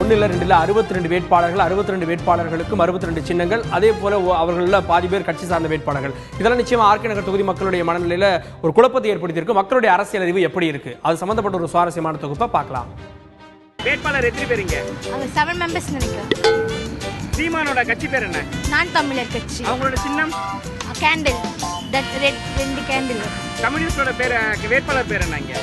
1 இல்ல 2 இல்ல 62 வேட்பாளர்கள், 62 வேட்பாளர்களுக்கும் 62 சின்னங்கள், அதே போல அவர்கள பாதி பேர் கட்சி சார்ந்த வேட்பாளர்கள். இதெல்லாம் நிச்சயமா ஆர்கே நகர் தொகுதி மக்களுடைய மனநிலையில ஒரு குழப்பத்தை ஏற்படுத்தியிருக்கு. மக்களுடைய அரசியல் அறிவு எப்படி இருக்கு, அது சம்பந்தப்பட்ட ஒரு சுவாரஸ்யமான தொகுப்பை பார்க்கலாம். வேட்பாளர் எத்தனை பேருங்க? அவங்க 7 மெம்பர்ஸ் நினைக்கிறேன். சீமானோட கட்சி பேர் என்ன? நான் தமிழர் கட்சி. அவங்களோட சின்னம் கேண்டில், தட் ரெட் 2 கேண்டில். கம்யூனிஸ்டோட பேர் வேட்பாளர் பேர் என்னங்க?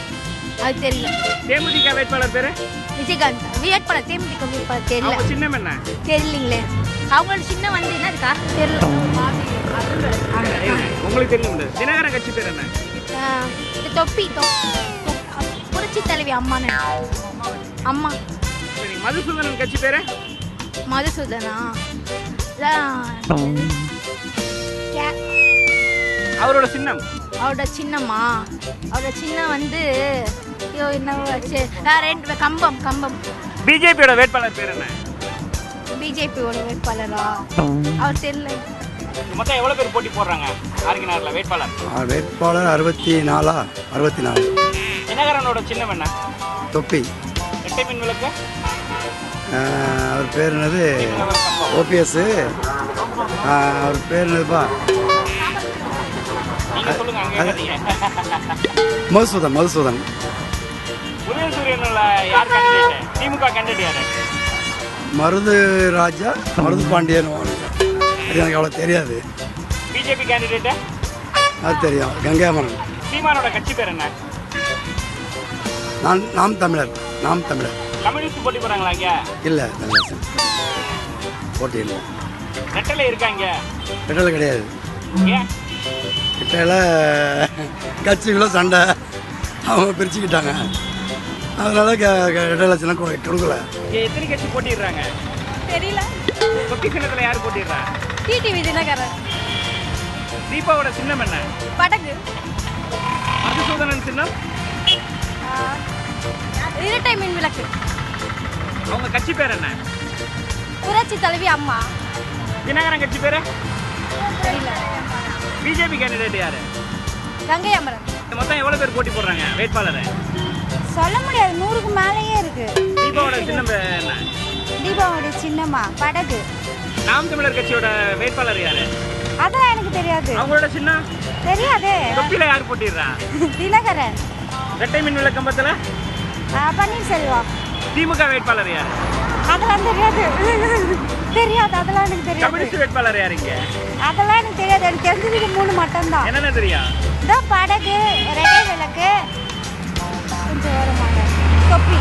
அது தெரியல. தேமுதிக வேட்பாளர் பேர் விஜயகாந்த். வேட்பாளர் தேமுதிக வேட்பாளர் தெரியல. அவங்க சின்னம் என்ன? தெரியலீங்களே. அவங்களோட சின்னம் வந்து என்ன இருக்கா தெரியல. உங்களுக்கு தெரியும். தினகரன் கட்சி பேர் என்ன? தொப்பி. புரட்சி தலைவி அம்மா. அம்மா. சரி, மதுசூதனன் கட்சி பேரு? மதுசூதனா? அவரோட சின்னம்? அவரோட சின்னமா? அவரோட சின்னம் வந்து என்ன? கம்பம். பிஜேபியோட வேட்பாளர் பேர் என்ன? பிஜேபியோட வேட்பாளரா? அவர் தெரியல. மொத்தம் எவ்வளவு பேர் போட்டி போடுறாங்க ஆர்கே நகர்ல வேட்பாளர்? வேட்பாளர் 64. தினகரனோட சின்னம் என்ன? தொப்பி. இரட்டை மின் விளக்கு? அவர் பேர் என்னது? ஓபிஎஸ். அவர் பேர் என்னதுப்பா? மதுசூதன். உதயசூரியன்ல யார் கேண்டிடேட்? திமுக கேண்டிடேட் யாரு? மருது ராஜா, மருது பாண்டியன். அது எனக்கு அவ்வளோ தெரியாது. BJP candidate? அது தெரியும், கங்கையமரன். சீமானோட கட்சி பேர் என்ன? நாம் தமிழர். கம்யூனிஸ்ட் போட்டி போறாங்களா இங்க? இல்லை, போட்டி இல்லை. ரெட்டலை இருக்காங்க? ரெட்டலை கிடையாது. ஏன்? ரெட்டையில கட்சிகளும் சண்டை, அவங்க பிரிச்சுக்கிட்டாங்க. அதனால ரெட்டலை சின்ன கொடுக்கல. எத்தனை கட்சி போட்டிடுறாங்க? தெரியல. தொப்பி சின்னத்துல யார் போட்டிடுறா? டிடிவி தினகரன். தீபாவோட சின்னம் என்ன? படகு. மதுசூதனன் சின்னம்? இரட்டை மின் விளக்கு. அவங்க கட்சி பேர் என்ன? புரட்சி தலைவி அம்மா. தினகரன் கட்சி பேரு? தெரியல. பிஜேபி கேண்டிடேட் யாரு? கங்கை அமரன். மொத்தம் எவ்வளவு பேர் போட்டி போடுறாங்க வேட்பாளரை? சொல்ல முடியாது, 100க்கு மேலேயே இருக்கு. தீபாவோட சின்னம் என்ன? தீபாவோட சின்னமா? படகு. நாம் தமிழர் கட்சியோட வேட்பாளர் யாரு? அதெல்லாம் எனக்கு தெரியாது. அவங்களோட சின்னம் தெரியாதே. தொப்பில யார் போட்டிடுறா? தினகரன். இரட்டை மின் விளக்கம்பத்துல பன்னீர்செல்வம். திமுக வேட்பாளர் யாரு? அதெல்லாம் தெரியாது. அதெல்லாம் எனக்கு தெரியாது. கம்யூனிஸ்ட் வேட்பாளர் யாருங்க? அதெல்லாம் எனக்கு தெரியாது. எனக்கு தெரிஞ்சது 3 மட்டும்தான். என்னென்ன தெரியும்? படகு, ரெட்டை விளக்கு, கொஞ்சம் வருமாங்க, தொப்பி.